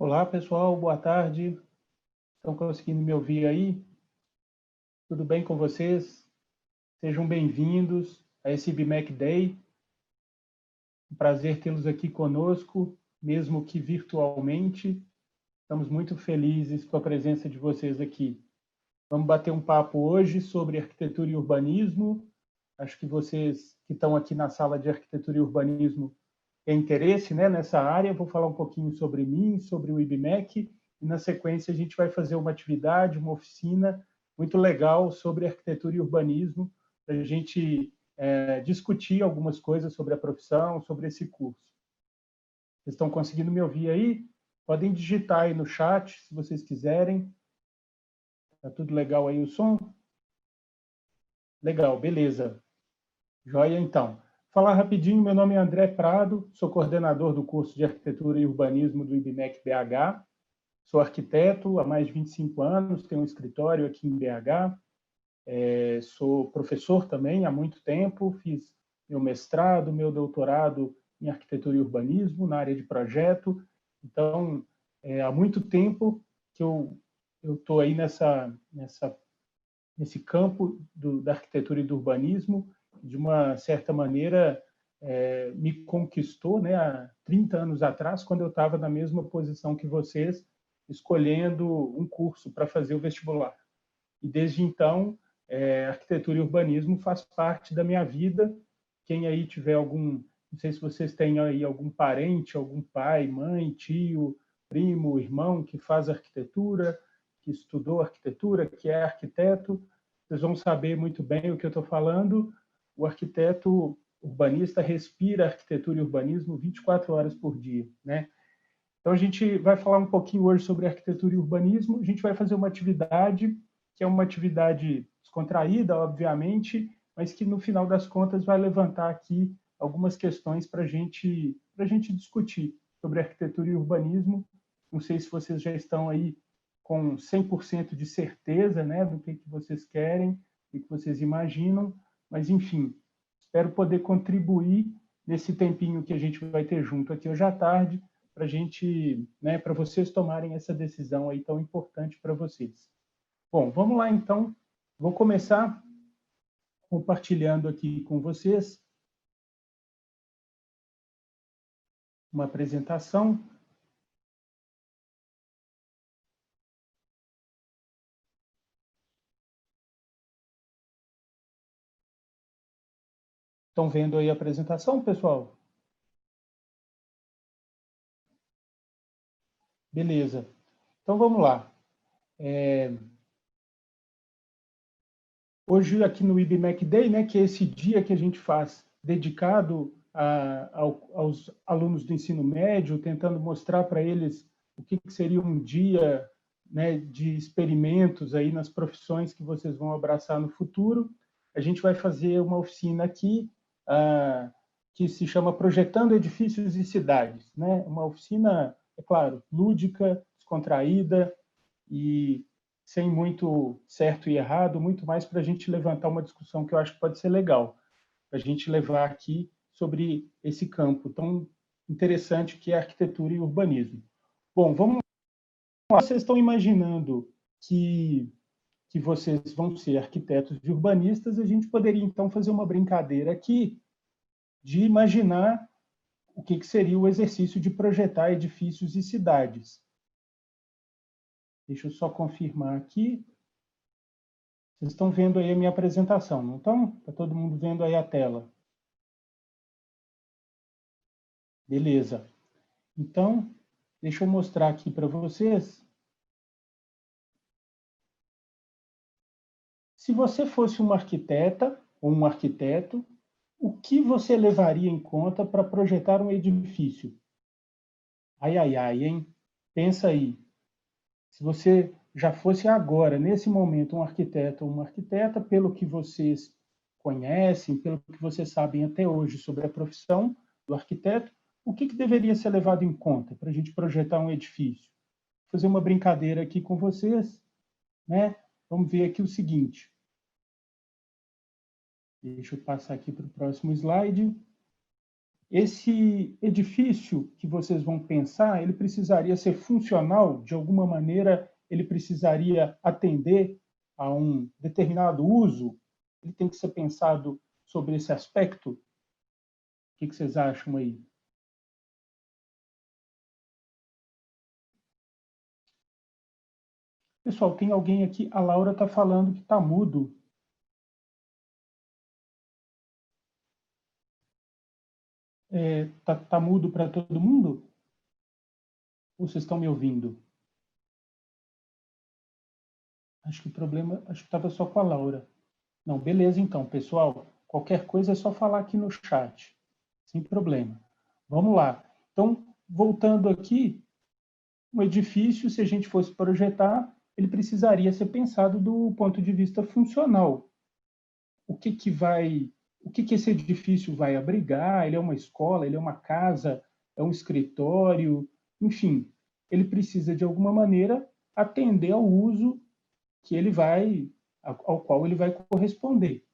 Olá, pessoal, boa tarde. Estão conseguindo me ouvir aí? Tudo bem com vocês? Sejam bem-vindos a esse IBMEC Day. Um prazer tê-los aqui conosco, mesmo que virtualmente. Estamos muito felizes com a presença de vocês aqui. Vamos bater um papo hoje sobre arquitetura e urbanismo. Acho que vocês que estão aqui na sala de arquitetura e urbanismo têm interesse, né, nessa área. Vou falar um pouquinho sobre mim, sobre o IBMEC, e na sequência a gente vai fazer uma atividade, uma oficina muito legal sobre arquitetura e urbanismo, para a gente discutir algumas coisas sobre a profissão, sobre esse curso. Vocês estão conseguindo me ouvir aí? Podem digitar aí no chat, se vocês quiserem. Tá tudo legal aí o som? Legal, beleza. Joia, então. Falar rapidinho, meu nome é André Prado, sou coordenador do curso de Arquitetura e Urbanismo do IBMEC BH, sou arquiteto há mais de 25 anos, tenho um escritório aqui em BH, sou professor também há muito tempo, fiz meu mestrado, meu doutorado em Arquitetura e Urbanismo, na área de projeto, então, há muito tempo que eu estou aí nesse campo da arquitetura e do urbanismo, de uma certa maneira, me conquistou, né, há 30 anos atrás, quando eu estava na mesma posição que vocês, escolhendo um curso para fazer o vestibular. E desde então, arquitetura e urbanismo faz parte da minha vida. Quem aí tiver algum, não sei se vocês têm aí algum parente, algum pai, mãe, tio, primo, irmão que faz arquitetura, que estudou arquitetura, que é arquiteto, vocês vão saber muito bem o que eu estou falando. O arquiteto urbanista respira arquitetura e urbanismo 24 horas por dia, né? Então, a gente vai falar um pouquinho hoje sobre arquitetura e urbanismo. A gente vai fazer uma atividade, que é uma atividade descontraída, obviamente, mas que, no final das contas, vai levantar aqui algumas questões para a gente discutir sobre arquitetura e urbanismo. Não sei se vocês já estão aí com 100% de certeza, né, do que vocês querem, o que vocês imaginam, mas, enfim, espero poder contribuir nesse tempinho que a gente vai ter junto aqui hoje à tarde, para a gente, né, para vocês tomarem essa decisão aí tão importante para vocês. Bom, vamos lá então. Vou começar compartilhando aqui com vocês uma apresentação. Estão vendo aí a apresentação, pessoal? Beleza. Então vamos lá. Hoje aqui no IBMEC Day, né, que é esse dia que a gente faz dedicado aos alunos do ensino médio, tentando mostrar para eles o que seria um dia, né, de experimentos aí nas profissões que vocês vão abraçar no futuro. A gente vai fazer uma oficina aqui que se chama Projetando Edifícios e Cidades, né? Uma oficina, é claro, lúdica, descontraída e sem muito certo e errado, muito mais para a gente levantar uma discussão que eu acho que pode ser legal, para a gente levar aqui sobre esse campo tão interessante que é arquitetura e urbanismo. Bom, vamos lá. Vocês estão imaginando que vocês vão ser arquitetos e urbanistas, a gente poderia então fazer uma brincadeira aqui de imaginar o que seria o exercício de projetar edifícios e cidades. Deixa eu só confirmar aqui. Vocês estão vendo aí a minha apresentação, não estão? Está todo mundo vendo aí a tela? Beleza. Então, deixa eu mostrar aqui para vocês. Se você fosse uma arquiteta ou um arquiteto, o que você levaria em conta para projetar um edifício? Ai, ai, ai, hein? Pensa aí. Se você já fosse agora, nesse momento, um arquiteto ou uma arquiteta, pelo que vocês conhecem, pelo que vocês sabem até hoje sobre a profissão do arquiteto, o que deveria ser levado em conta para a gente projetar um edifício? Vou fazer uma brincadeira aqui com vocês, né? Vamos ver aqui o seguinte. Deixa eu passar aqui para o próximo slide. Esse edifício que vocês vão pensar, ele precisaria ser funcional, de alguma maneira, ele precisaria atender a um determinado uso, ele tem que ser pensado sobre esse aspecto. O que vocês acham aí? Pessoal, tem alguém aqui, a Laura está falando que está mudo. Tá mudo para todo mundo? Ou vocês estão me ouvindo? Acho que o problema, acho que estava só com a Laura. Não, beleza então, pessoal. Qualquer coisa é só falar aqui no chat, sem problema. Vamos lá. Então, voltando aqui, um edifício, se a gente fosse projetar, ele precisaria ser pensado do ponto de vista funcional. O que esse edifício vai abrigar? Ele é uma escola, ele é uma casa, é um escritório, enfim, ele precisa de alguma maneira atender ao uso que ele vai, ao qual ele vai corresponder.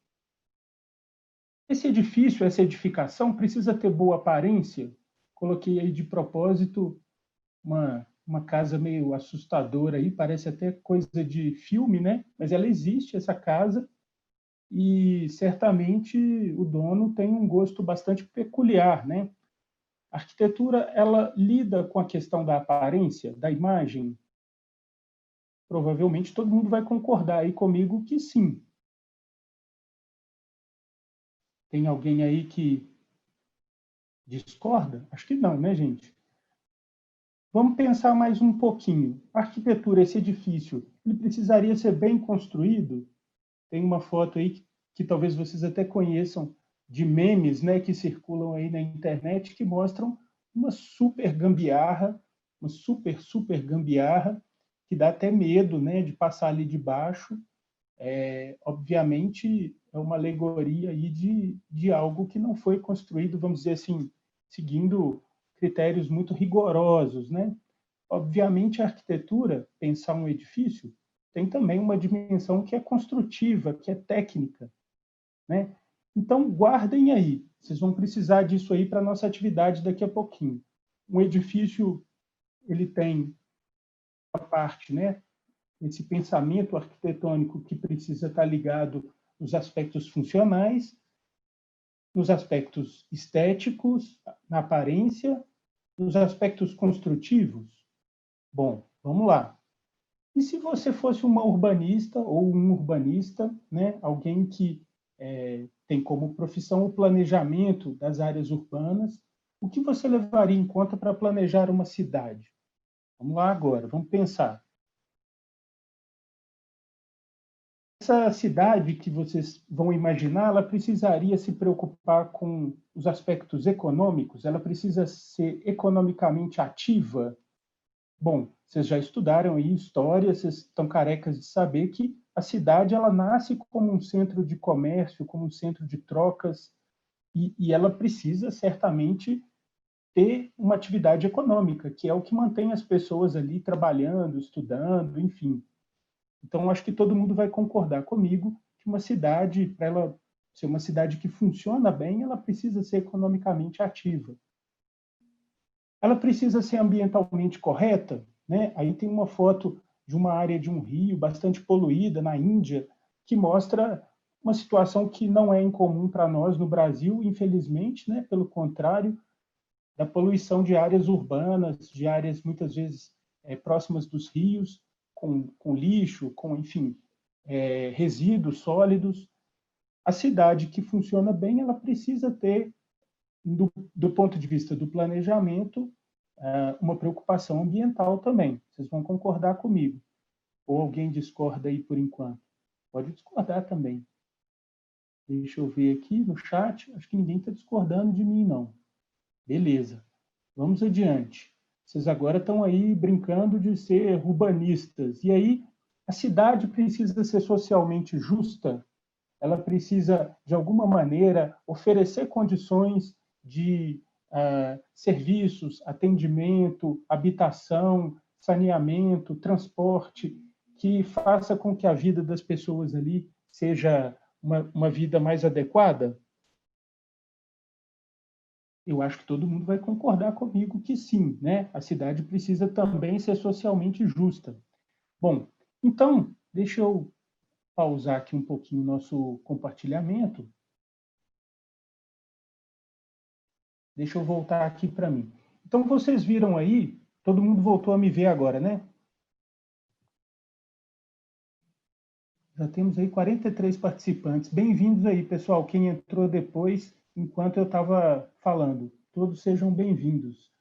Esse edifício, essa edificação precisa ter boa aparência. Coloquei aí de propósito uma casa meio assustadora aí, parece até coisa de filme, né? Mas ela existe, essa casa, e certamente o dono tem um gosto bastante peculiar, né? A arquitetura, ela lida com a questão da aparência, da imagem. Provavelmente todo mundo vai concordar aí comigo que sim. Tem alguém aí que discorda? Acho que não, né, gente? Vamos pensar mais um pouquinho. A arquitetura, esse edifício, ele precisaria ser bem construído? Tem uma foto aí que talvez vocês até conheçam, de memes, né, que circulam aí na internet, que mostram uma super gambiarra, uma super gambiarra, que dá até medo, né, de passar ali debaixo. Obviamente, é uma alegoria aí de algo que não foi construído, vamos dizer assim, seguindo critérios muito rigorosos, né? Obviamente, a arquitetura, pensar um edifício, tem também uma dimensão que é construtiva, que é técnica, né? Então, guardem aí. Vocês vão precisar disso aí para a nossa atividade daqui a pouquinho. Um edifício, ele tem a parte, né? Esse pensamento arquitetônico que precisa estar ligado nos aspectos funcionais, nos aspectos estéticos, na aparência, nos aspectos construtivos. Bom, vamos lá. E se você fosse uma urbanista ou um urbanista, né, alguém que tem como profissão o planejamento das áreas urbanas, o que você levaria em conta para planejar uma cidade? Vamos lá agora, vamos pensar. Essa cidade que vocês vão imaginar, ela precisaria se preocupar com os aspectos econômicos, ela precisa ser economicamente ativa. Bom, vocês já estudaram aí história, vocês estão carecas de saber que a cidade ela nasce como um centro de comércio, como um centro de trocas, e ela precisa certamente ter uma atividade econômica, que é o que mantém as pessoas ali trabalhando, estudando, enfim. Então, acho que todo mundo vai concordar comigo que uma cidade, para ela ser uma cidade que funciona bem, ela precisa ser economicamente ativa. Ela precisa ser ambientalmente correta, né? Aí tem uma foto de uma área de um rio bastante poluída na Índia, que mostra uma situação que não é incomum para nós no Brasil, infelizmente, né? Pelo contrário, da poluição de áreas urbanas, de áreas muitas vezes próximas dos rios, com lixo, com, enfim, resíduos sólidos. A cidade que funciona bem, ela precisa ter, do ponto de vista do planejamento, uma preocupação ambiental também. Vocês vão concordar comigo. Ou alguém discorda aí por enquanto? Pode discordar também. Deixa eu ver aqui no chat. Acho que ninguém está discordando de mim, não. Beleza. Vamos adiante. Vocês agora estão aí brincando de ser urbanistas. E aí, a cidade precisa ser socialmente justa, ela precisa, de alguma maneira, oferecer condições de serviços, atendimento, habitação, saneamento, transporte, que faça com que a vida das pessoas ali seja uma vida mais adequada. Eu acho que todo mundo vai concordar comigo que sim, né? A cidade precisa também ser socialmente justa. Bom, então, deixa eu pausar aqui um pouquinho o nosso compartilhamento. Deixa eu voltar aqui para mim. Então, vocês viram aí, todo mundo voltou a me ver agora, né? Já temos aí 43 participantes. Bem-vindos aí, pessoal. Quem entrou depois, enquanto eu estava falando. Todos sejam bem-vindos.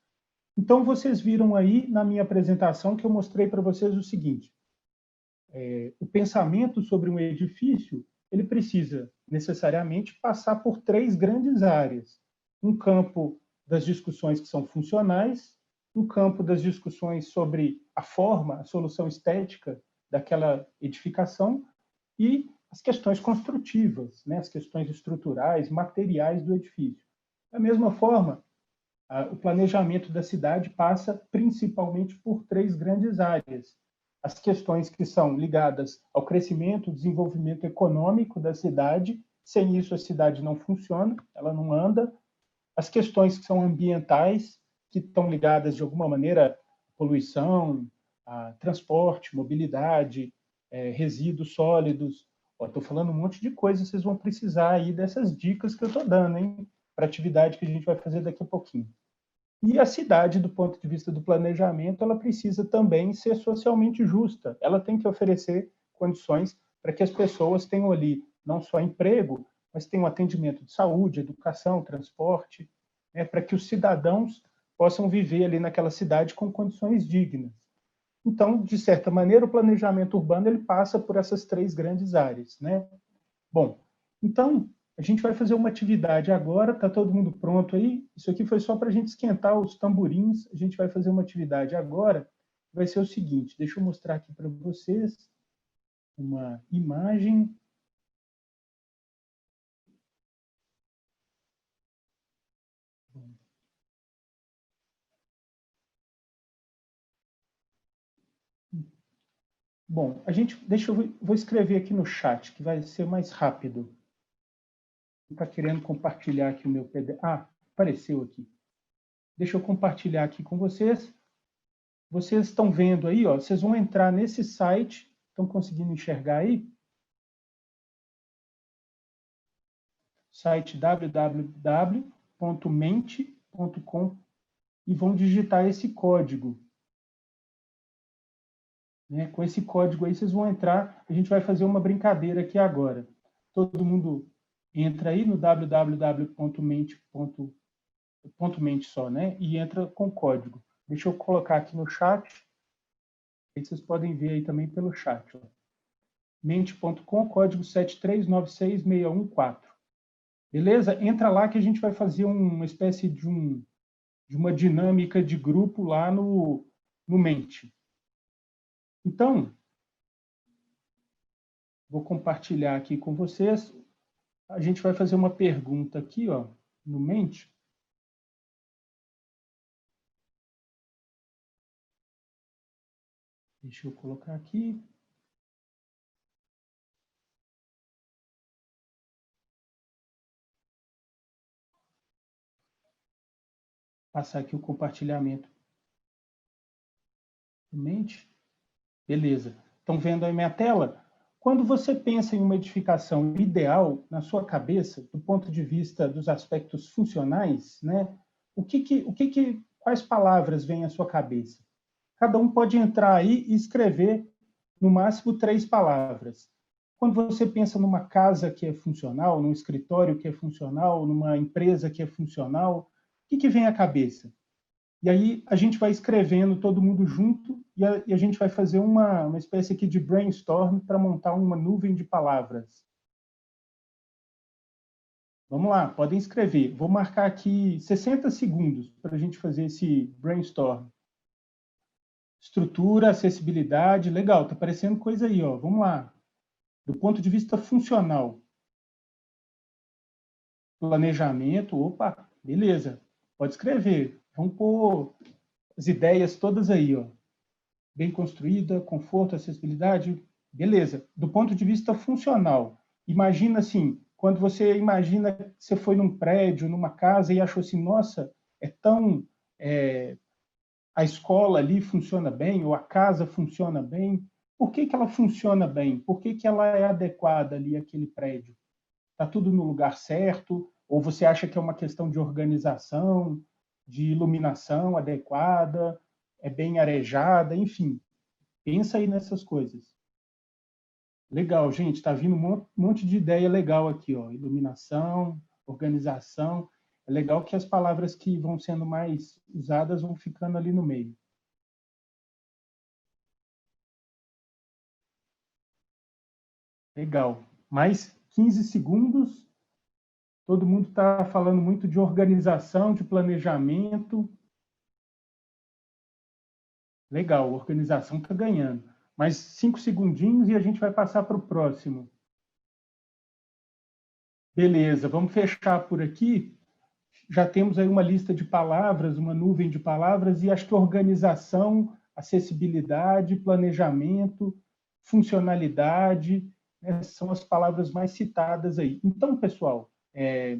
Então, vocês viram aí na minha apresentação que eu mostrei para vocês o seguinte. O pensamento sobre um edifício, ele precisa necessariamente passar por três grandes áreas. Um campo das discussões que são funcionais, um campo das discussões sobre a forma, a solução estética daquela edificação e as questões construtivas, né, as questões estruturais, materiais do edifício. Da mesma forma, o planejamento da cidade passa principalmente por três grandes áreas. As questões que são ligadas ao crescimento, desenvolvimento econômico da cidade, sem isso a cidade não funciona, ela não anda. As questões que são ambientais, que estão ligadas de alguma maneira à poluição, a transporte, mobilidade, resíduos sólidos. Estou falando um monte de coisa, vocês vão precisar aí dessas dicas que eu estou dando, hein, para a atividade que a gente vai fazer daqui a pouquinho. E a cidade, do ponto de vista do planejamento, ela precisa também ser socialmente justa. Ela tem que oferecer condições para que as pessoas tenham ali não só emprego, mas tenham atendimento de saúde, educação, transporte, né, para que os cidadãos possam viver ali naquela cidade com condições dignas. Então, de certa maneira, o planejamento urbano ele passa por essas três grandes áreas, né? Bom, então a gente vai fazer uma atividade agora, está todo mundo pronto aí? Isso aqui foi só para a gente esquentar os tamborins. A gente vai fazer uma atividade agora. Vai ser o seguinte, deixa eu mostrar aqui para vocês uma imagem. Bom, deixa eu vou escrever aqui no chat, que vai ser mais rápido. Está querendo compartilhar aqui o meu PDF. Ah, apareceu aqui. Deixa eu compartilhar aqui com vocês. Vocês estão vendo aí, ó, vocês vão entrar nesse site, estão conseguindo enxergar aí? Site www.mente.com e vão digitar esse código. Né? Com esse código aí vocês vão entrar, a gente vai fazer uma brincadeira aqui agora. Todo mundo entra aí no www.mente só, né? E entra com código. Deixa eu colocar aqui no chat. Aí vocês podem ver aí também pelo chat. Ó. Mente.com, código 7396614. Beleza? Entra lá que a gente vai fazer uma espécie de uma dinâmica de grupo lá no Mente. Então, vou compartilhar aqui com vocês. A gente vai fazer uma pergunta aqui, ó, no Mente. Deixa eu colocar aqui. Passar aqui o compartilhamento no Mente. Beleza. Estão vendo aí minha tela? Quando você pensa em uma edificação ideal na sua cabeça, do ponto de vista dos aspectos funcionais, né? Quais palavras vêm à sua cabeça? Cada um pode entrar aí e escrever no máximo 3 palavras. Quando você pensa numa casa que é funcional, num escritório que é funcional, numa empresa que é funcional, o que vem à cabeça? E aí a gente vai escrevendo todo mundo junto e a gente vai fazer uma espécie aqui de brainstorm para montar uma nuvem de palavras. Vamos lá, podem escrever. Vou marcar aqui 60 segundos para a gente fazer esse brainstorm. Estrutura, acessibilidade, legal, tá aparecendo coisa aí, ó. Vamos lá. Do ponto de vista funcional. Planejamento, opa, beleza. Pode escrever. Vamos pôr as ideias todas aí, ó. Bem construída, conforto, acessibilidade, beleza. Do ponto de vista funcional, imagina assim, quando você imagina que você foi num prédio, numa casa e achou assim, nossa, é tão... a escola ali funciona bem, ou a casa funciona bem. Por que ela funciona bem? Por que ela é adequada ali àquele prédio? Está tudo no lugar certo? Ou você acha que é uma questão de organização, de iluminação adequada, é bem arejada, enfim. Pensa aí nessas coisas. Legal, gente, está vindo um monte de ideia legal aqui, ó. Iluminação, organização. É legal que as palavras que vão sendo mais usadas vão ficando ali no meio. Legal. Mais 15 segundos. Todo mundo está falando muito de organização, de planejamento. Legal, a organização está ganhando. Mais 5 segundinhos e a gente vai passar para o próximo. Beleza, vamos fechar por aqui. Já temos aí uma lista de palavras, uma nuvem de palavras, e acho que organização, acessibilidade, planejamento, funcionalidade, né, são as palavras mais citadas aí. Então, pessoal, é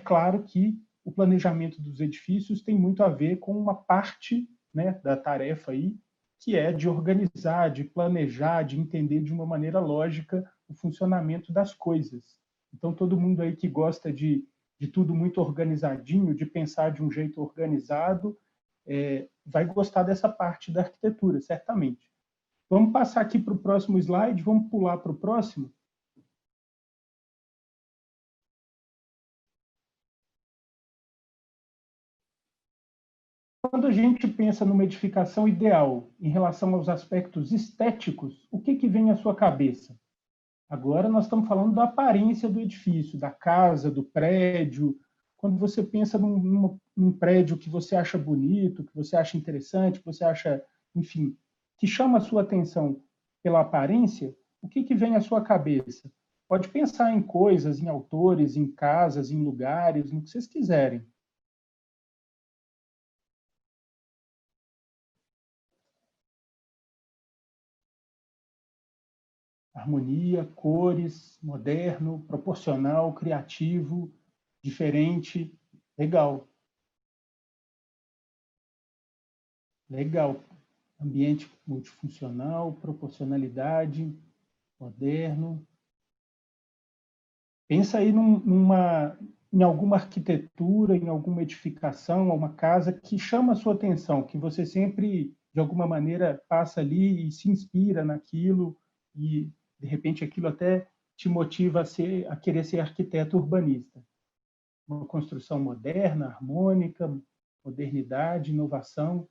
claro que o planejamento dos edifícios tem muito a ver com uma parte, né, da tarefa aí, que é de organizar, de planejar, de entender de uma maneira lógica o funcionamento das coisas. Então, todo mundo aí que gosta de tudo muito organizadinho, de pensar de um jeito organizado, vai gostar dessa parte da arquitetura, certamente. Vamos passar aqui para o próximo slide, vamos pular para o próximo. Quando a gente pensa numa edificação ideal em relação aos aspectos estéticos, o que vem à sua cabeça? Agora nós estamos falando da aparência do edifício, da casa, do prédio. Quando você pensa num prédio que você acha bonito, que você acha interessante, que você acha, enfim, que chama a sua atenção pela aparência, o que vem à sua cabeça? Pode pensar em coisas, em autores, em casas, em lugares, no que vocês quiserem. Harmonia, cores, moderno, proporcional, criativo, diferente. Legal, legal. Ambiente multifuncional, proporcionalidade, moderno. Pensa aí em alguma arquitetura, em alguma edificação, uma casa que chama a sua atenção, que você sempre, de alguma maneira, passa ali e se inspira naquilo, e, de repente, aquilo até te motiva a querer ser arquiteto urbanista. Uma construção moderna, harmônica, modernidade, inovação.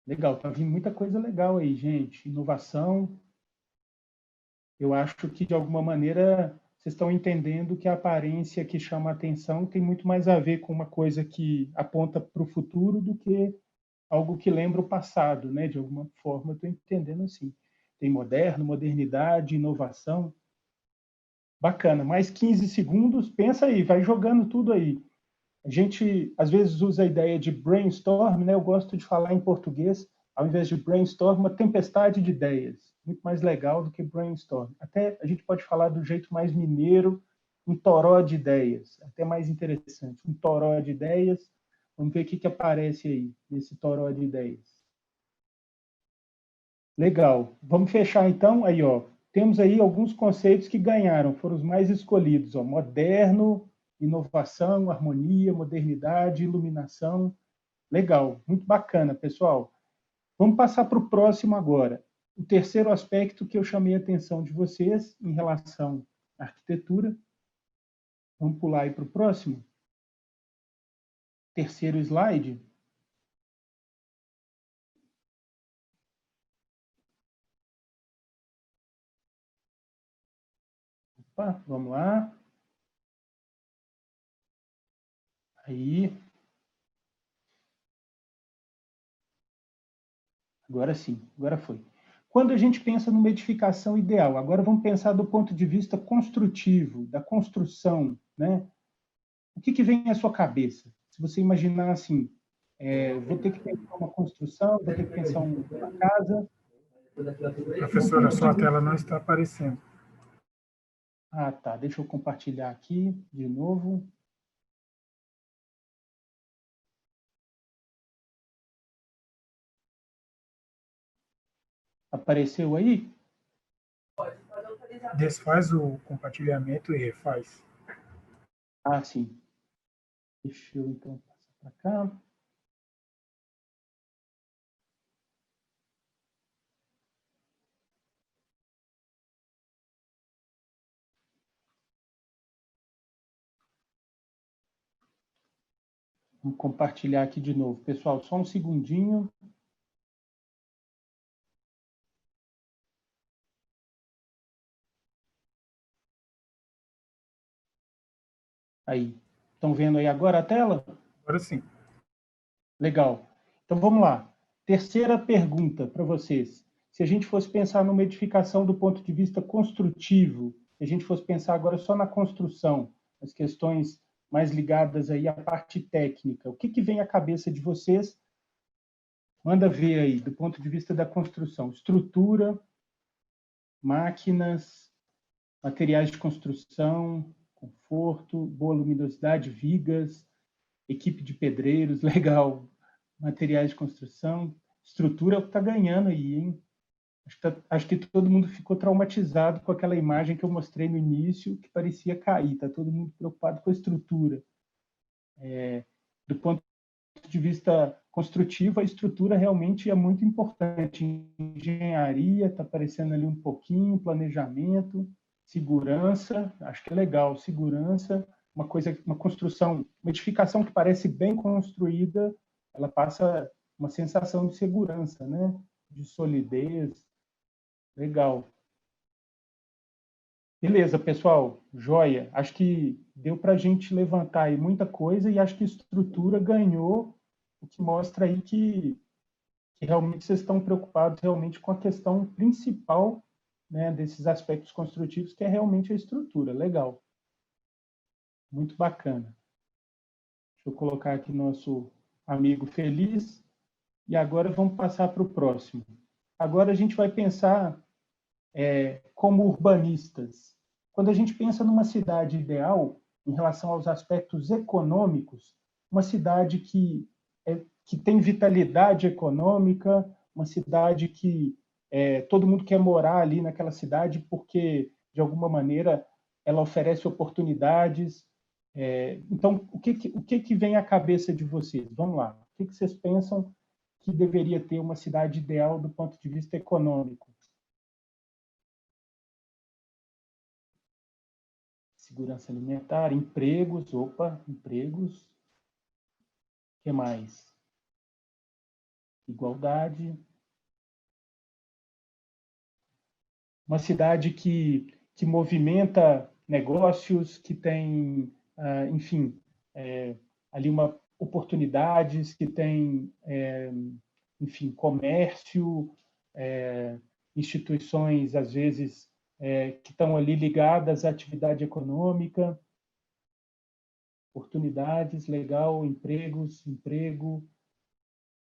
Legal, tá vindo muita coisa legal aí, gente. Inovação. Eu acho que, de alguma maneira, vocês estão entendendo que a aparência que chama a atenção tem muito mais a ver com uma coisa que aponta para o futuro do que algo que lembra o passado, né? De alguma forma, eu estou entendendo assim. Tem moderno, modernidade, inovação. Bacana. Mais 15 segundos, pensa aí, vai jogando tudo aí. A gente, às vezes, usa a ideia de brainstorm, né? Eu gosto de falar em português, ao invés de brainstorm, uma tempestade de ideias. Muito mais legal do que brainstorm. Até a gente pode falar do jeito mais mineiro, um toró de ideias. Até mais interessante. Um toró de ideias. Vamos ver o que aparece aí, nesse toró de ideias. Legal. Vamos fechar, então. Aí, ó. Temos aí alguns conceitos que ganharam, foram os mais escolhidos. Ó. Moderno, inovação, harmonia, modernidade, iluminação. Legal, muito bacana, pessoal. Vamos passar para o próximo agora. O terceiro aspecto que eu chamei a atenção de vocês em relação à arquitetura. Vamos pular aí para o próximo. Terceiro slide. Opa, vamos lá. Aí. Agora sim, agora foi. Quando a gente pensa numa edificação ideal, agora vamos pensar do ponto de vista construtivo, da construção, né? O que vem à sua cabeça? Se você imaginar assim, vou ter que pensar uma construção, vou ter que pensar uma casa. Professora, sua tela não está aparecendo. Ah, tá. Deixa eu compartilhar aqui de novo. Apareceu aí? Desfaz o compartilhamento e refaz. Ah, sim. Deixa eu então passar para cá. Vou compartilhar aqui de novo. Pessoal, só um segundinho. Aí. Estão vendo aí agora a tela? Agora sim. Legal. Então vamos lá. Terceira pergunta para vocês. Se a gente fosse pensar numa edificação do ponto de vista construtivo, se a gente fosse pensar agora só na construção, as questões mais ligadas aí à parte técnica, o que, que vem à cabeça de vocês? Manda ver aí, do ponto de vista da construção. Estrutura, máquinas, materiais de construção, conforto, boa luminosidade, vigas, equipe de pedreiros, legal. Materiais de construção, estrutura está ganhando aí, hein? Acho que todo mundo ficou traumatizado com aquela imagem que eu mostrei no início, que parecia cair. Está todo mundo preocupado com a estrutura. Do ponto de vista construtivo, a estrutura realmente é muito importante. Engenharia está aparecendo ali um pouquinho, planejamento, segurança, acho que é legal. Segurança, uma coisa, uma construção, uma edificação que parece bem construída, ela passa uma sensação de segurança, né? De solidez, legal. Beleza, pessoal, joia. Acho que deu para a gente levantar aí muita coisa e acho que a estrutura ganhou, o que mostra aí que realmente vocês estão preocupados realmente com a questão principal, né, desses aspectos construtivos, que é realmente a estrutura. Legal, muito bacana. Deixa eu colocar aqui nosso amigo feliz e agora vamos passar para o próximo. Agora a gente vai pensar como urbanistas. Quando a gente pensa numa cidade ideal, em relação aos aspectos econômicos, uma cidade que tem vitalidade econômica, uma cidade que todo mundo quer morar ali naquela cidade porque, de alguma maneira, ela oferece oportunidades. Então, o que vem à cabeça de vocês? Vamos lá. O que vocês pensam que deveria ter uma cidade ideal do ponto de vista econômico? Segurança alimentar, empregos, opa, empregos, o que mais? Igualdade, uma cidade que movimenta negócios, que tem, enfim, ali oportunidades, que tem, enfim, comércio, instituições, às vezes, que estão ali ligadas à atividade econômica, oportunidades, legal, empregos, emprego.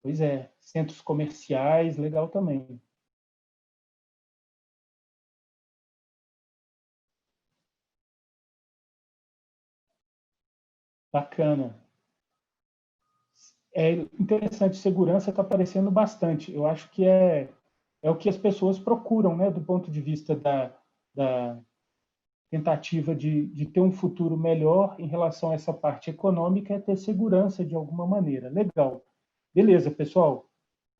Pois é, centros comerciais, legal também. Bacana. É interessante, segurança está aparecendo bastante. Eu acho que é o que as pessoas procuram, né, do ponto de vista da tentativa de ter um futuro melhor em relação a essa parte econômica, é ter segurança de alguma maneira. Legal. Beleza, pessoal.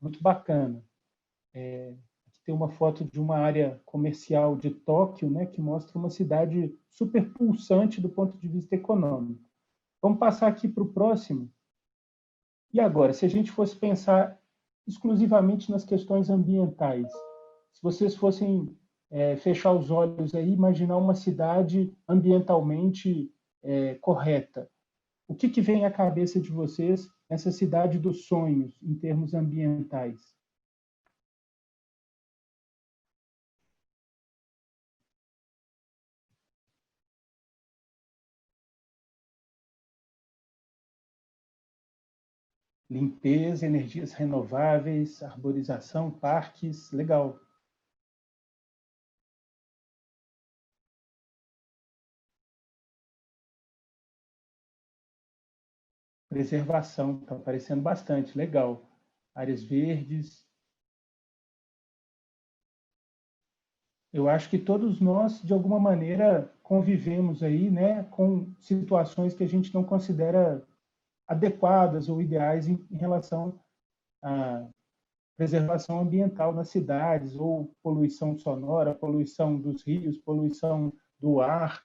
Muito bacana. Aqui tem uma foto de uma área comercial de Tóquio, né, que mostra uma cidade super pulsante do ponto de vista econômico. Vamos passar aqui para o próximo. E agora, se a gente fosse pensar exclusivamente nas questões ambientais, se vocês fossem fechar os olhos aí, imaginar uma cidade ambientalmente correta, o que vem à cabeça de vocês nessa cidade dos sonhos em termos ambientais? Limpeza, energias renováveis, arborização, parques, legal. Preservação, está aparecendo bastante, legal. Áreas verdes. Eu acho que todos nós, de alguma maneira, convivemos aí, né, com situações que a gente não considera adequadas ou ideais em relação à preservação ambiental nas cidades, ou poluição sonora, poluição dos rios, poluição do ar.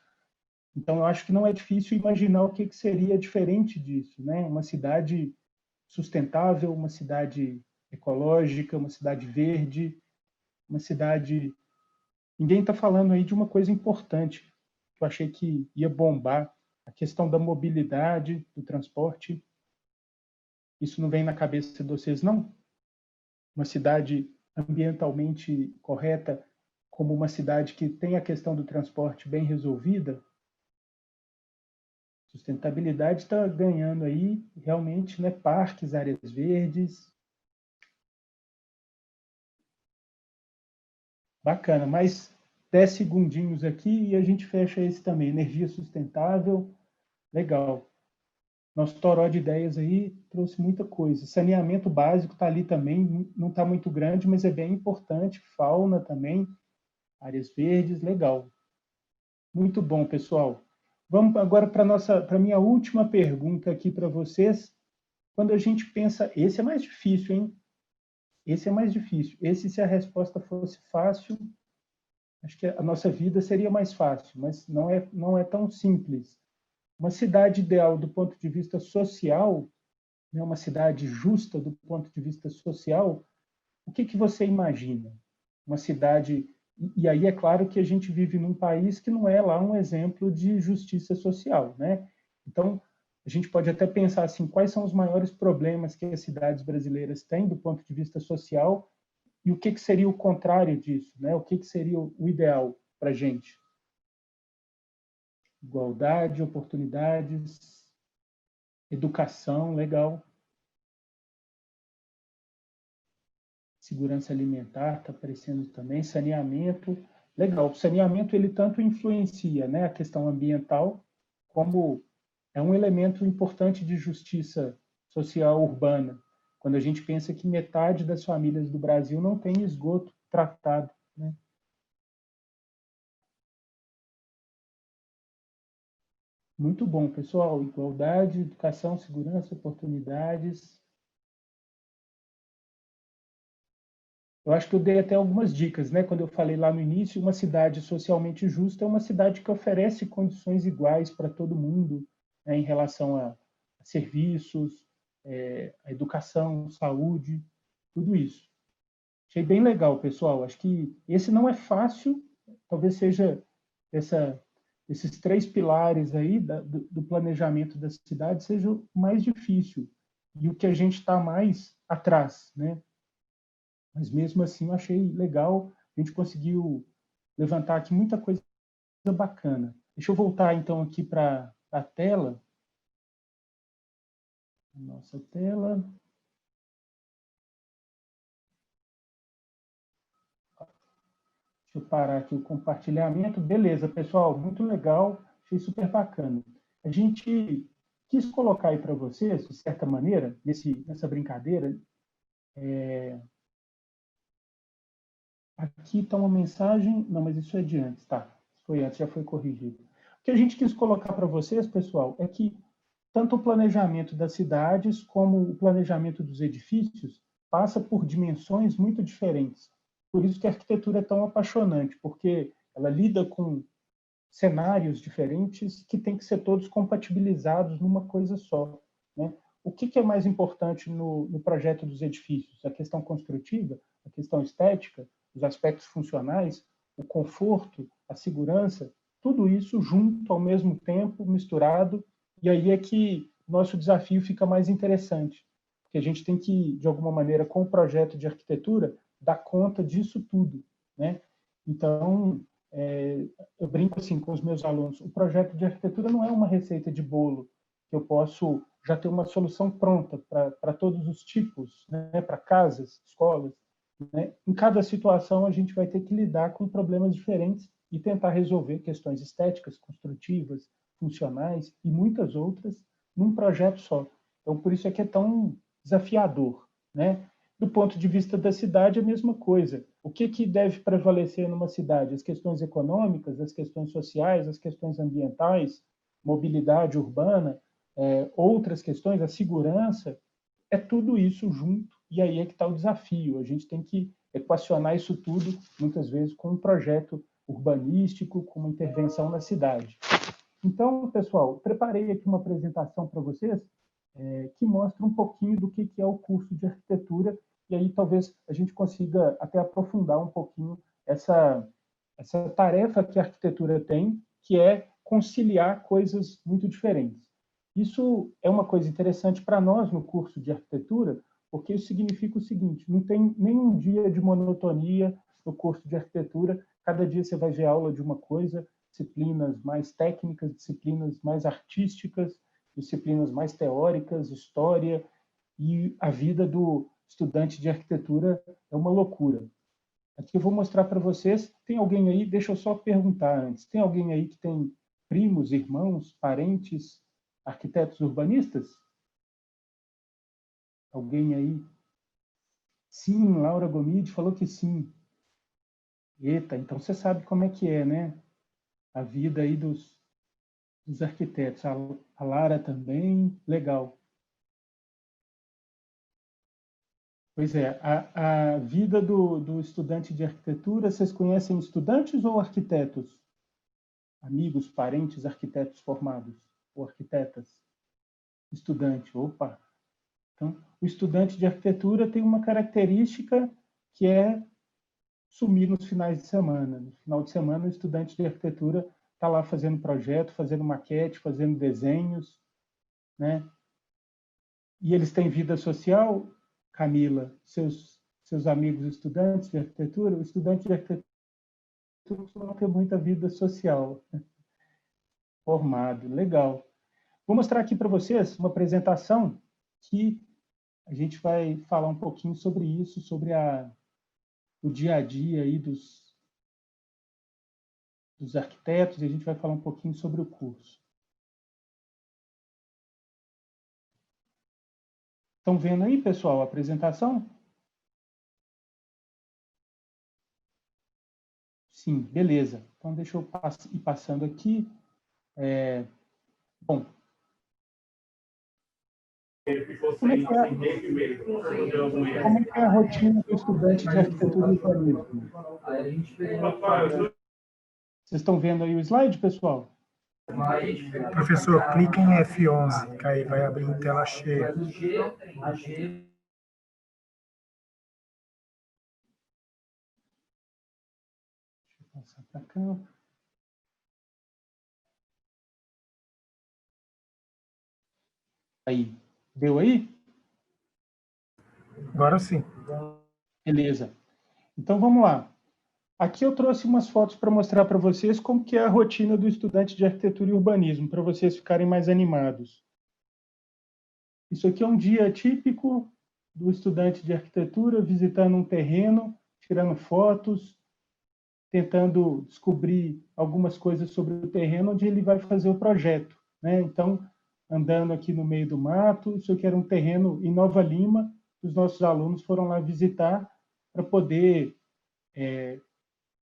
Então, eu acho que não é difícil imaginar o que seria diferente disso, né? Uma cidade sustentável, uma cidade ecológica, uma cidade verde, uma cidade... Ninguém está falando aí de uma coisa importante, que eu achei que ia bombar, a questão da mobilidade, do transporte. Isso não vem na cabeça de vocês, não? Uma cidade ambientalmente correta, como uma cidade que tem a questão do transporte bem resolvida. Sustentabilidade está ganhando aí, realmente, né, parques, áreas verdes. Bacana, mais 10 segundinhos aqui e a gente fecha esse também. Energia sustentável, legal. Nosso toró de ideias aí trouxe muita coisa. Saneamento básico está ali também, não está muito grande, mas é bem importante. Fauna também, áreas verdes, legal. Muito bom, pessoal. Vamos agora para a minha última pergunta aqui para vocês. Quando a gente pensa, esse é mais difícil, hein? Esse é mais difícil. Esse, se a resposta fosse fácil, acho que a nossa vida seria mais fácil, mas não é tão simples. Uma cidade ideal do ponto de vista social, né, uma cidade justa do ponto de vista social, o que você imagina? Uma cidade... E aí é claro que a gente vive num país que não é lá um exemplo de justiça social, né? Então, a gente pode até pensar assim, quais são os maiores problemas que as cidades brasileiras têm do ponto de vista social e o que seria o contrário disso, né? O que seria o ideal para a gente? Igualdade, oportunidades, educação, legal. Segurança alimentar está aparecendo também, saneamento, legal. O saneamento ele tanto influencia, né, a questão ambiental, como é um elemento importante de justiça social urbana. Quando a gente pensa que metade das famílias do Brasil não tem esgoto tratado, né? Muito bom, pessoal. Igualdade, educação, segurança, oportunidades. Eu acho que eu dei até algumas dicas, né? Quando eu falei lá no início, uma cidade socialmente justa é uma cidade que oferece condições iguais para todo mundo, né? Em relação a serviços, a educação, saúde, tudo isso. Achei bem legal, pessoal. Acho que esse não é fácil, talvez seja essa, esses três pilares aí do planejamento da cidade seja o mais difícil e o que a gente está mais atrás, né? Mas mesmo assim eu achei legal, a gente conseguiu levantar aqui muita coisa bacana. Deixa eu voltar então aqui para a tela. Nossa tela. Deixa eu parar aqui o compartilhamento. Beleza, pessoal, muito legal, achei super bacana. A gente quis colocar aí para vocês, de certa maneira, nessa brincadeira, aqui está uma mensagem, não, mas isso é de antes, tá? Foi antes, já foi corrigido. O que a gente quis colocar para vocês, pessoal, é que tanto o planejamento das cidades como o planejamento dos edifícios passa por dimensões muito diferentes. Por isso que a arquitetura é tão apaixonante, porque ela lida com cenários diferentes que têm que ser todos compatibilizados numa coisa só, né? O que é mais importante no projeto dos edifícios? A questão construtiva, a questão estética, os aspectos funcionais, o conforto, a segurança, tudo isso junto ao mesmo tempo, misturado, e aí é que nosso desafio fica mais interessante, porque a gente tem que, de alguma maneira, com o projeto de arquitetura, dar conta disso tudo, né? Então, eu brinco assim com os meus alunos, o projeto de arquitetura não é uma receita de bolo, que eu posso já ter uma solução pronta para todos os tipos, né? Para casas, escolas, né? Em cada situação, a gente vai ter que lidar com problemas diferentes e tentar resolver questões estéticas, construtivas, funcionais e muitas outras num projeto só. Então, por isso é que é tão desafiador, né? Do ponto de vista da cidade, a mesma coisa. O que deve prevalecer numa cidade? As questões econômicas, as questões sociais, as questões ambientais, mobilidade urbana, outras questões, a segurança, é tudo isso junto, e aí é que está o desafio. A gente tem que equacionar isso tudo, muitas vezes, com um projeto urbanístico, com uma intervenção na cidade. Então, pessoal, preparei aqui uma apresentação para vocês que mostra um pouquinho do que é o curso de arquitetura, e aí talvez a gente consiga até aprofundar um pouquinho essa tarefa que a arquitetura tem, que é conciliar coisas muito diferentes. Isso é uma coisa interessante para nós no curso de arquitetura, porque isso significa o seguinte: não tem nenhum dia de monotonia no curso de arquitetura, cada dia você vai ver aula de uma coisa, disciplinas mais técnicas, disciplinas mais artísticas, disciplinas mais teóricas, história, e a vida do estudante de arquitetura é uma loucura. Aqui eu vou mostrar para vocês. Tem alguém aí? Deixa eu só perguntar antes. Tem alguém aí que tem primos, irmãos, parentes, arquitetos urbanistas? Alguém aí? Sim, Laura Gomide falou que sim. Eita, então você sabe como é que é, né? A vida aí dos arquitetos. A Lara também, legal. Pois é, a vida do estudante de arquitetura, vocês conhecem estudantes ou arquitetos? Amigos, parentes, arquitetos formados? Ou arquitetas? Estudante, opa! Então, o estudante de arquitetura tem uma característica que é sumir nos finais de semana. No final de semana, o estudante de arquitetura está lá fazendo projeto, fazendo maquete, fazendo desenhos, né? E eles têm vida social, Camila, seus amigos estudantes de arquitetura? O estudante de arquitetura costuma ter muita vida social, formado, legal. Vou mostrar aqui para vocês uma apresentação que a gente vai falar um pouquinho sobre isso, sobre o dia a dia aí dos arquitetos, e a gente vai falar um pouquinho sobre o curso. Estão vendo aí, pessoal, a apresentação? Sim, beleza. Então, deixa eu ir passando aqui. Bom, como é que é a rotina do estudante de arquitetura e urbanismo? Vocês estão vendo aí o slide, pessoal? Professor, clique em F11, que aí vai abrir em tela cheia. Deixa eu passar para cá. Aí, deu aí? Agora sim. Beleza. Então, vamos lá. Aqui eu trouxe umas fotos para mostrar para vocês como que é a rotina do estudante de arquitetura e urbanismo, para vocês ficarem mais animados. Isso aqui é um dia típico do estudante de arquitetura visitando um terreno, tirando fotos, tentando descobrir algumas coisas sobre o terreno onde ele vai fazer o projeto, né? Então, andando aqui no meio do mato, isso aqui era um terreno em Nova Lima, os nossos alunos foram lá visitar para poder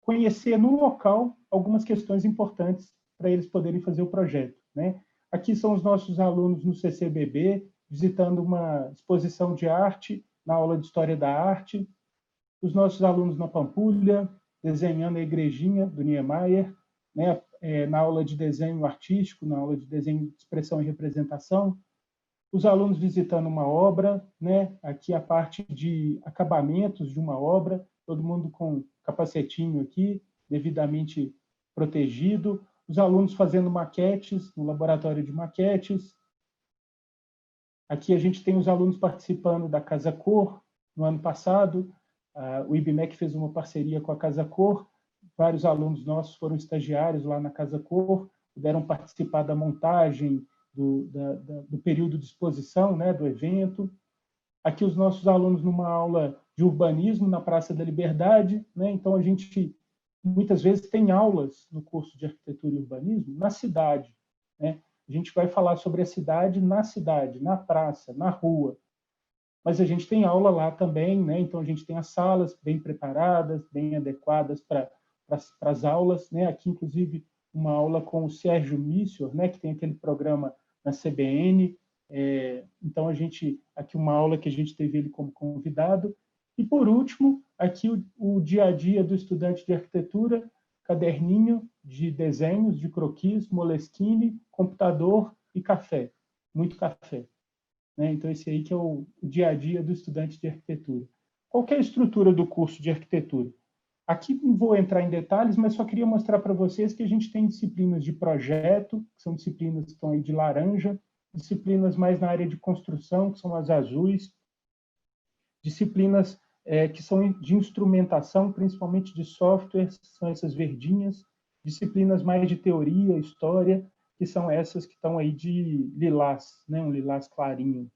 conhecer no local algumas questões importantes para eles poderem fazer o projeto, né? Aqui são os nossos alunos no CCBB, visitando uma exposição de arte, na aula de História da Arte, os nossos alunos na Pampulha, desenhando a igrejinha do Niemeyer, né? Na aula de desenho artístico, na aula de desenho de expressão e representação, os alunos visitando uma obra, né? Aqui a parte de acabamentos de uma obra, todo mundo com capacetinho aqui, devidamente protegido, os alunos fazendo maquetes no laboratório de maquetes. Aqui a gente tem os alunos participando da Casa Cor. No ano passado, o IBMEC fez uma parceria com a Casa Cor, vários alunos nossos foram estagiários lá na Casa Cor, puderam participar da montagem, do período de exposição, né, do evento. Aqui os nossos alunos numa aula de urbanismo na Praça da Liberdade, né? Então a gente muitas vezes tem aulas no curso de arquitetura e urbanismo na cidade, né? A a gente vai falar sobre a cidade, na praça, na rua. Mas a gente tem aula lá também, né? Então a gente tem as salas bem preparadas, bem adequadas para as aulas, né? Aqui, inclusive, uma aula com o Sérgio Missior, né? Que tem aquele programa na CBN. Então, aqui uma aula que a gente teve ele como convidado. E, por último, aqui o dia a dia do estudante de arquitetura, caderninho de desenhos, de croquis, Moleskine, computador e café. Muito café. Né? Então, esse aí que é o dia a dia do estudante de arquitetura. Qual que é a estrutura do curso de arquitetura? Aqui não vou entrar em detalhes, mas só queria mostrar para vocês que a gente tem disciplinas de projeto, que são disciplinas que estão aí de laranja, disciplinas mais na área de construção, que são as azuis, disciplinas que são de instrumentação, principalmente de softwares, são essas verdinhas, disciplinas mais de teoria, história, que são essas que estão aí de lilás, né? Um lilás clarinho.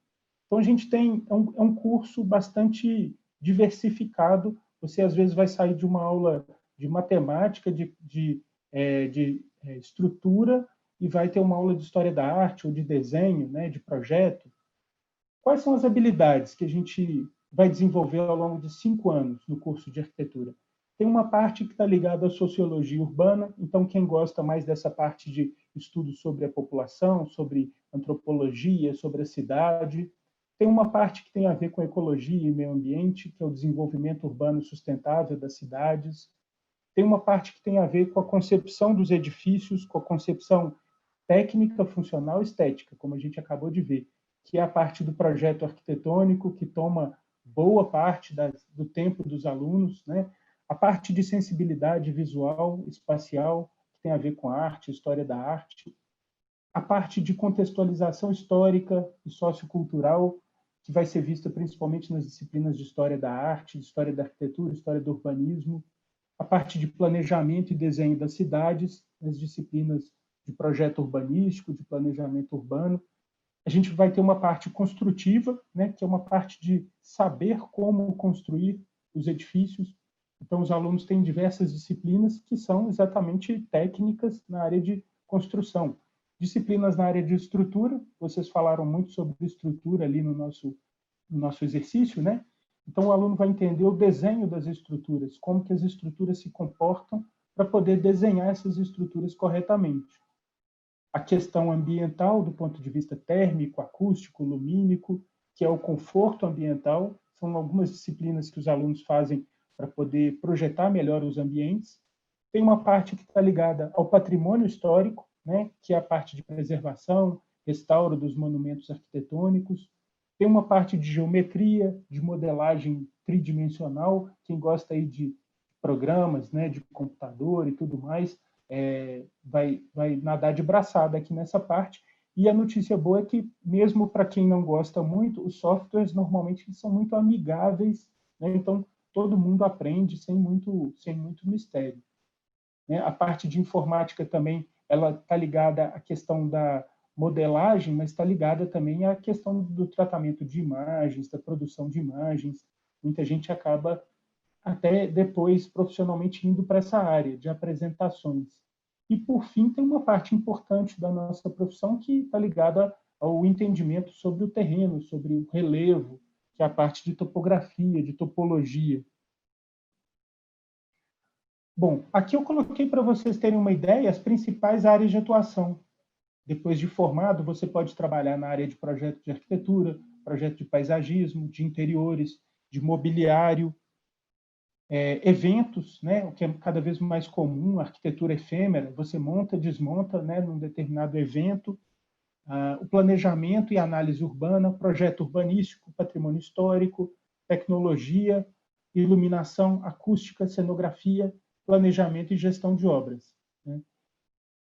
Então, a gente tem um curso bastante diversificado. Você, às vezes, vai sair de uma aula de matemática, de estrutura, e vai ter uma aula de história da arte ou de desenho, né, de projeto. Quais são as habilidades que a gente vai desenvolver ao longo de 5 anos no curso de arquitetura? Tem uma parte que está ligada à sociologia urbana, então quem gosta mais dessa parte de estudo sobre a população, sobre antropologia, sobre a cidade. Tem uma parte que tem a ver com ecologia e meio ambiente, que é o desenvolvimento urbano sustentável das cidades. Tem uma parte que tem a ver com a concepção dos edifícios, com a concepção técnica, funcional e estética, como a gente acabou de ver, que é a parte do projeto arquitetônico, que toma boa parte do tempo dos alunos, né? A parte de sensibilidade visual, espacial, que tem a ver com a arte, história da arte. A parte de contextualização histórica e sociocultural, que vai ser vista principalmente nas disciplinas de história da arte, de história da arquitetura, história do urbanismo. A parte de planejamento e desenho das cidades, nas disciplinas de projeto urbanístico, de planejamento urbano. A gente vai ter uma parte construtiva, né, que é uma parte de saber como construir os edifícios. Então, os alunos têm diversas disciplinas que são exatamente técnicas na área de construção. Disciplinas na área de estrutura, vocês falaram muito sobre estrutura ali no nosso exercício, né? Então, o aluno vai entender o desenho das estruturas, como que as estruturas se comportam para poder desenhar essas estruturas corretamente. A questão ambiental, do ponto de vista térmico, acústico, lumínico, que é o conforto ambiental, são algumas disciplinas que os alunos fazem para poder projetar melhor os ambientes. Tem uma parte que está ligada ao patrimônio histórico, né, que é a parte de preservação, restauro dos monumentos arquitetônicos. Tem uma parte de geometria, de modelagem tridimensional, quem gosta aí de programas, né, de computador e tudo mais, vai nadar de braçada aqui nessa parte. E a notícia boa é que, mesmo para quem não gosta muito, os softwares normalmente são muito amigáveis, né? Então todo mundo aprende sem muito mistério. Né? A parte de informática também, ela está ligada à questão da modelagem, mas está ligada também à questão do tratamento de imagens, da produção de imagens. Muita gente acaba até depois profissionalmente indo para essa área de apresentações. E, por fim, tem uma parte importante da nossa profissão que está ligada ao entendimento sobre o terreno, sobre o relevo, que é a parte de topografia, de topologia. Bom, aqui eu coloquei para vocês terem uma ideia as principais áreas de atuação. Depois de formado, você pode trabalhar na área de projeto de arquitetura, projeto de paisagismo, de interiores, de mobiliário, eventos, né, o que é cada vez mais comum, arquitetura efêmera, você monta, desmonta, né, num determinado evento, o planejamento e análise urbana, projeto urbanístico, patrimônio histórico, tecnologia, iluminação, acústica, cenografia, planejamento e gestão de obras. Né.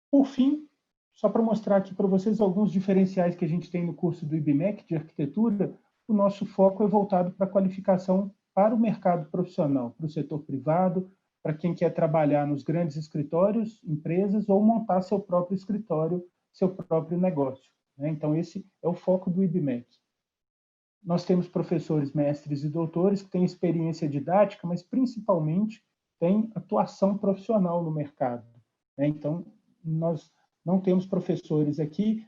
Por fim, só para mostrar aqui para vocês alguns diferenciais que a gente tem no curso do IBMEC de arquitetura, o nosso foco é voltado para a qualificação para o mercado profissional, para o setor privado, para quem quer trabalhar nos grandes escritórios, empresas, ou montar seu próprio escritório, seu próprio negócio. Né? Então, esse é o foco do IBMEC. Nós temos professores, mestres e doutores que têm experiência didática, mas principalmente têm atuação profissional no mercado. Né? Então, nós não temos professores aqui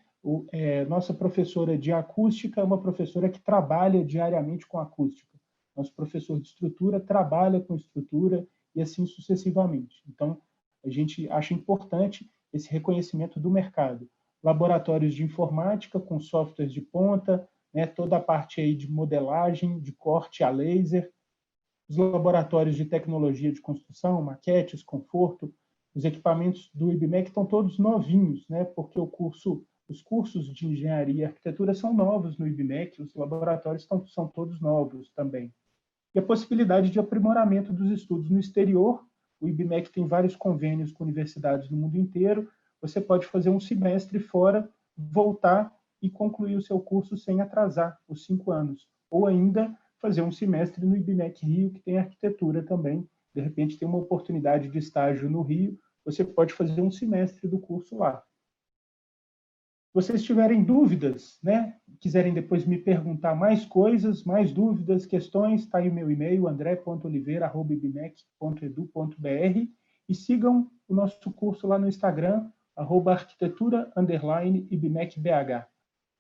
Nossa professora de acústica é uma professora que trabalha diariamente com acústica. Nosso professor de estrutura trabalha com estrutura e assim sucessivamente. Então, a gente acha importante esse reconhecimento do mercado. Laboratórios de informática com softwares de ponta, né, toda a parte aí de modelagem, de corte a laser, os laboratórios de tecnologia de construção, maquetes, conforto, os equipamentos do IBMEC estão todos novinhos, né, porque os cursos de engenharia e arquitetura são novos no IBMEC, os laboratórios são todos novos também. E a possibilidade de aprimoramento dos estudos no exterior. O IBMEC tem vários convênios com universidades do mundo inteiro. Você pode fazer um semestre fora, voltar e concluir o seu curso sem atrasar os 5 anos. Ou ainda fazer um semestre no IBMEC Rio, que tem arquitetura também. De repente tem uma oportunidade de estágio no Rio, você pode fazer um semestre do curso lá. Se vocês tiverem dúvidas, né, quiserem depois me perguntar mais coisas, mais dúvidas, questões, está aí o meu e-mail, andré.oliveira@ibmec.edu.br, e sigam o nosso curso lá no Instagram, @arquitetura_ibmecbh.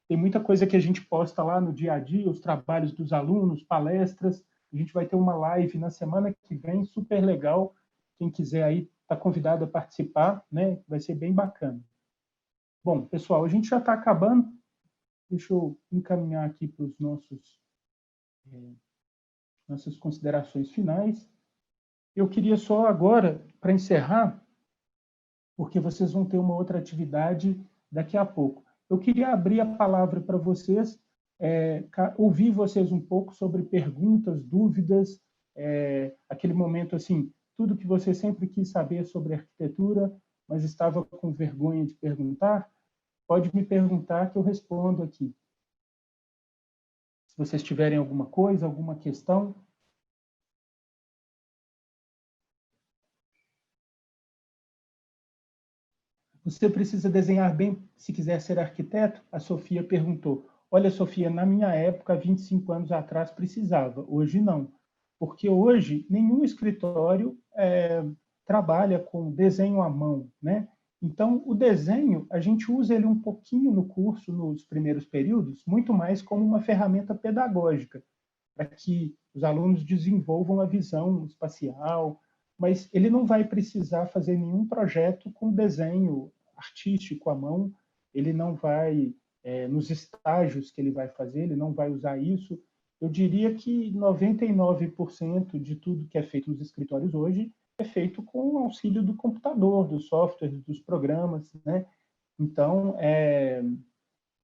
Tem muita coisa que a gente posta lá no dia a dia, os trabalhos dos alunos, palestras. A gente vai ter uma live na semana que vem, super legal. Quem quiser aí está convidado a participar, né? Vai ser bem bacana. Bom, pessoal, a gente já está acabando. Deixa eu encaminhar aqui para os nossas considerações finais. Eu queria só agora, para encerrar, porque vocês vão ter uma outra atividade daqui a pouco. Eu queria abrir a palavra para vocês, ouvir vocês um pouco sobre perguntas, dúvidas, aquele momento assim, tudo que você sempre quis saber sobre arquitetura, mas estava com vergonha de perguntar, pode me perguntar que eu respondo aqui. Se vocês tiverem alguma coisa, alguma questão. Você precisa desenhar bem se quiser ser arquiteto? A Sofia perguntou. Olha, Sofia, na minha época, 25 anos atrás, precisava. Hoje não. Porque hoje nenhum escritório trabalha com desenho à mão, né? Então, o desenho, a gente usa ele um pouquinho no curso, nos primeiros períodos, muito mais como uma ferramenta pedagógica, para que os alunos desenvolvam a visão espacial, mas ele não vai precisar fazer nenhum projeto com desenho artístico à mão, ele não vai, nos estágios que ele vai fazer, ele não vai usar isso. Eu diria que 99% de tudo que é feito nos escritórios hoje é feito com o auxílio do computador, dos softwares, dos programas, né? Então,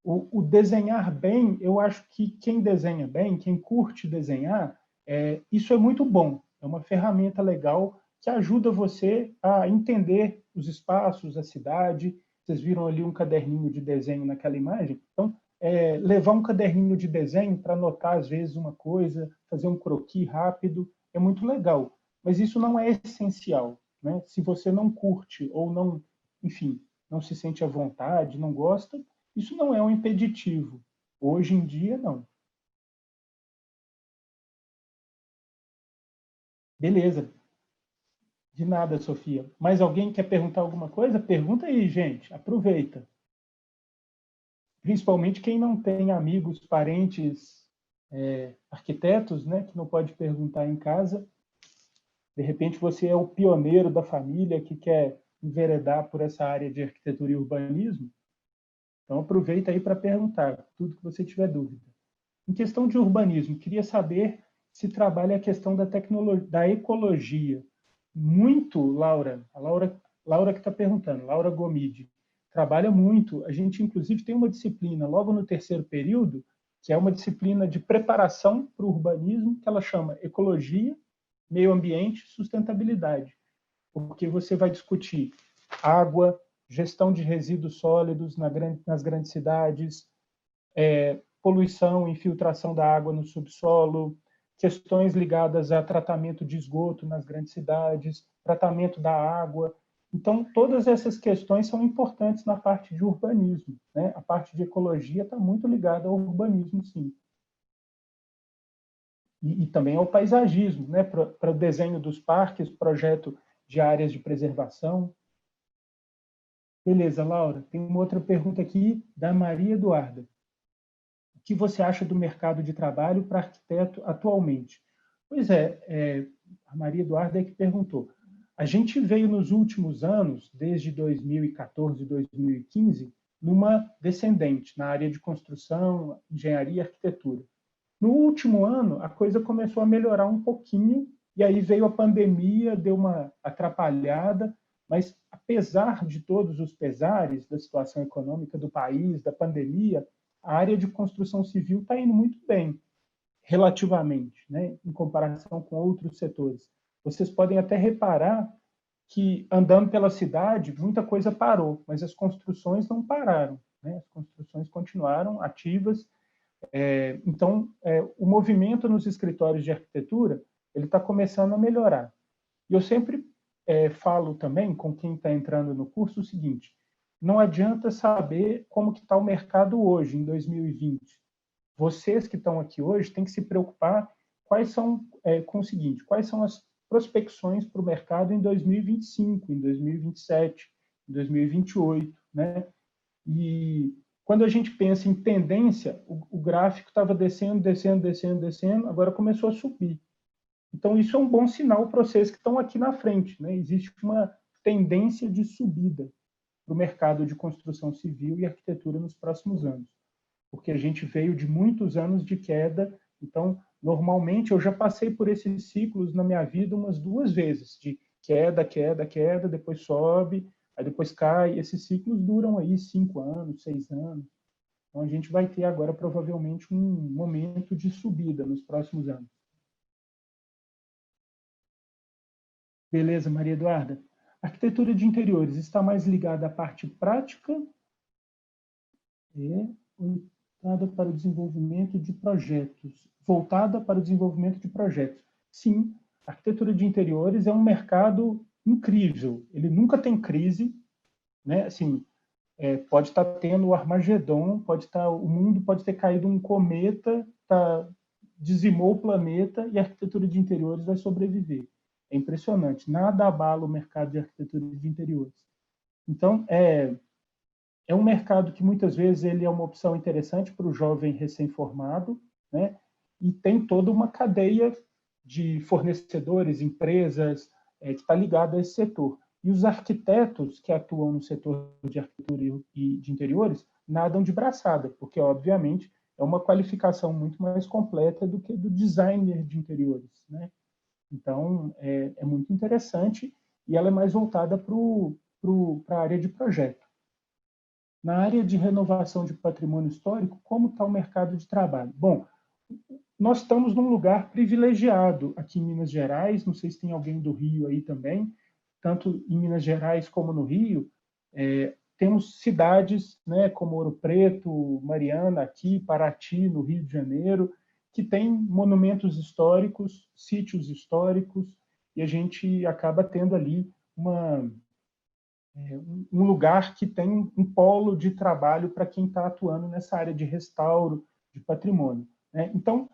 o desenhar bem, eu acho que quem desenha bem, quem curte desenhar, isso é muito bom. É uma ferramenta legal que ajuda você a entender os espaços, a cidade. Vocês viram ali um caderninho de desenho naquela imagem? Então, levar um caderninho de desenho para anotar, às vezes, uma coisa, fazer um croquis rápido, é muito legal. Mas isso não é essencial, né? Se você não curte ou não, enfim, não se sente à vontade, não gosta, isso não é um impeditivo. Hoje em dia, não. Beleza. De nada, Sofia. Mais alguém quer perguntar alguma coisa? Pergunta aí, gente. Aproveita. Principalmente quem não tem amigos, parentes, arquitetos, né, que não pode perguntar em casa. De repente, você é o pioneiro da família que quer enveredar por essa área de arquitetura e urbanismo. Então, aproveita aí para perguntar tudo que você tiver dúvida. Em questão de urbanismo, queria saber se trabalha a questão da tecnologia, da ecologia. Muito, Laura. A Laura que está perguntando, Laura Gomide, trabalha muito. A gente, inclusive, tem uma disciplina logo no terceiro período, que é uma disciplina de preparação para o urbanismo, que ela chama Ecologia, Meio Ambiente e Sustentabilidade. Porque você vai discutir água, gestão de resíduos sólidos nas grandes cidades, poluição, infiltração da água no subsolo, questões ligadas a tratamento de esgoto nas grandes cidades, tratamento da água. Então, todas essas questões são importantes na parte de urbanismo, né? A parte de ecologia está muito ligada ao urbanismo, sim. E também ao paisagismo, né? Para o desenho dos parques, projeto de áreas de preservação. Beleza, Laura. Tem uma outra pergunta aqui da Maria Eduarda. O que você acha do mercado de trabalho para arquiteto atualmente? Pois a Maria Eduarda é que perguntou. A gente veio nos últimos anos, desde 2014, 2015, numa descendente na área de construção, engenharia e arquitetura. No último ano, a coisa começou a melhorar um pouquinho, e aí veio a pandemia, deu uma atrapalhada, mas apesar de todos os pesares da situação econômica do país, da pandemia, a área de construção civil está indo muito bem, relativamente, né, em comparação com outros setores. Vocês podem até reparar que, andando pela cidade, muita coisa parou, mas as construções não pararam, né? As construções continuaram ativas. Então, o movimento nos escritórios de arquitetura ele está começando a melhorar. E eu sempre falo também com quem está entrando no curso o seguinte: não adianta saber como que está o mercado hoje, em 2020. Vocês que estão aqui hoje têm que se preocupar com o seguinte: quais são as prospecções para o mercado em 2025, em 2027, em 2028, né? E quando a gente pensa em tendência, o gráfico estava descendo, descendo, descendo, descendo, agora começou a subir. Então, isso é um bom sinal para vocês que estão aqui na frente, né? Existe uma tendência de subida para o mercado de construção civil e arquitetura nos próximos anos, porque a gente veio de muitos anos de queda. Então, normalmente, eu já passei por esses ciclos na minha vida umas 2 vezes, de queda, queda, queda, depois sobe, aí depois cai. Esses ciclos duram aí 5 anos, 6 anos. Então, a gente vai ter agora, provavelmente, um momento de subida nos próximos anos. Beleza, Maria Eduarda? A arquitetura de interiores está mais ligada à parte prática e voltada para o desenvolvimento de projetos. Voltada para o desenvolvimento de projetos. Sim, a arquitetura de interiores é um mercado incrível. Ele nunca tem crise, né? Assim, pode estar tendo o Armagedon, o mundo pode ter caído um cometa, dizimou o planeta e a arquitetura de interiores vai sobreviver. É impressionante. Nada abala o mercado de arquitetura de interiores. Então, é um mercado que muitas vezes ele é uma opção interessante para o jovem recém-formado, né? E tem toda uma cadeia de fornecedores, empresas, que está ligada a esse setor. E os arquitetos que atuam no setor de arquitetura e de interiores nadam de braçada, porque, obviamente, é uma qualificação muito mais completa do que do designer de interiores, né? Então, é muito interessante e ela é mais voltada para a área de projeto. Na área de renovação de patrimônio histórico, como está o mercado de trabalho? Bom, nós estamos num lugar privilegiado aqui em Minas Gerais, não sei se tem alguém do Rio aí também, tanto em Minas Gerais como no Rio, temos cidades, né, como Ouro Preto, Mariana, aqui, Paraty, no Rio de Janeiro, que tem monumentos históricos, sítios históricos, e a gente acaba tendo ali um lugar que tem um polo de trabalho para quem está atuando nessa área de restauro de patrimônio, né? Então,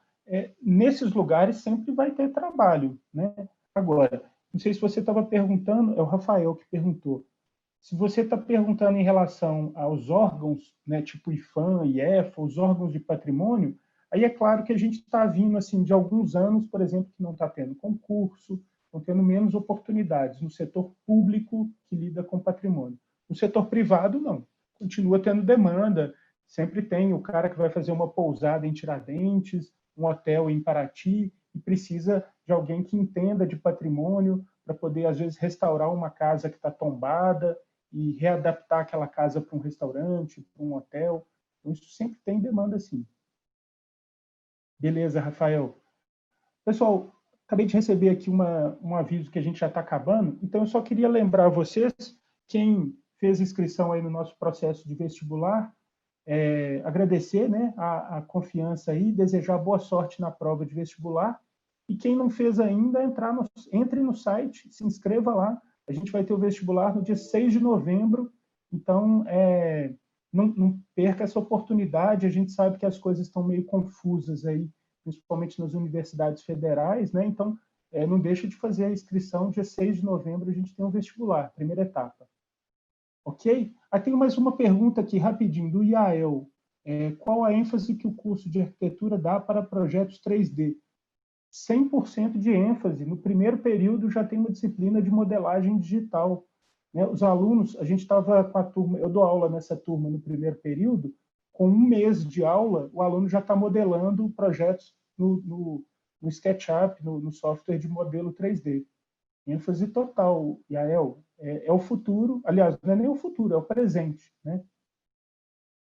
nesses lugares sempre vai ter trabalho, né? Agora, não sei se você estava perguntando, é o Rafael que perguntou, se você está perguntando em relação aos órgãos, né, tipo IFAM, IEFA, os órgãos de patrimônio, aí é claro que a gente está vindo assim, de alguns anos, por exemplo, que não está tendo concurso, estão tendo menos oportunidades no setor público que lida com patrimônio. No setor privado, não. Continua tendo demanda, sempre tem o cara que vai fazer uma pousada em Tiradentes, um hotel em Paraty, e precisa de alguém que entenda de patrimônio para poder, às vezes, restaurar uma casa que está tombada e readaptar aquela casa para um restaurante, para um hotel. Então, isso sempre tem demanda, sim. Beleza, Rafael. Pessoal, acabei de receber aqui um aviso que a gente já está acabando, então eu só queria lembrar vocês, quem fez inscrição aí no nosso processo de vestibular, agradecer, né, a confiança aí, desejar boa sorte na prova de vestibular, e quem não fez ainda, entre no site, se inscreva lá, a gente vai ter o vestibular no dia 6 de novembro, então não perca essa oportunidade, a gente sabe que as coisas estão meio confusas aí, principalmente nas universidades federais, né? Então, não deixa de fazer a inscrição, dia 6 de novembro a gente tem um vestibular, primeira etapa. Ok? Aí tem mais uma pergunta aqui, rapidinho, do Yael. Qual a ênfase que o curso de arquitetura dá para projetos 3D? 100% de ênfase. No primeiro período já tem uma disciplina de modelagem digital. Né? Os alunos, a gente estava com a turma, eu dou aula nessa turma no primeiro período, com 1 mês de aula, o aluno já está modelando projetos no SketchUp, no software de modelo 3D. ênfase total, Yael. É o futuro, aliás, não é nem o futuro, é o presente. Né?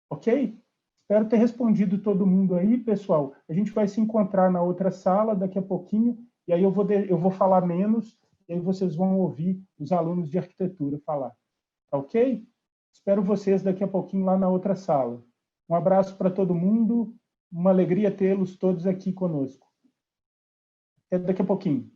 Ok? Espero ter respondido todo mundo aí, pessoal. A gente vai se encontrar na outra sala daqui a pouquinho, e aí eu vou falar menos, e aí vocês vão ouvir os alunos de arquitetura falar. Tá ok? Espero vocês daqui a pouquinho lá na outra sala. Um abraço para todo mundo, uma alegria tê-los todos aqui conosco. Até daqui a pouquinho.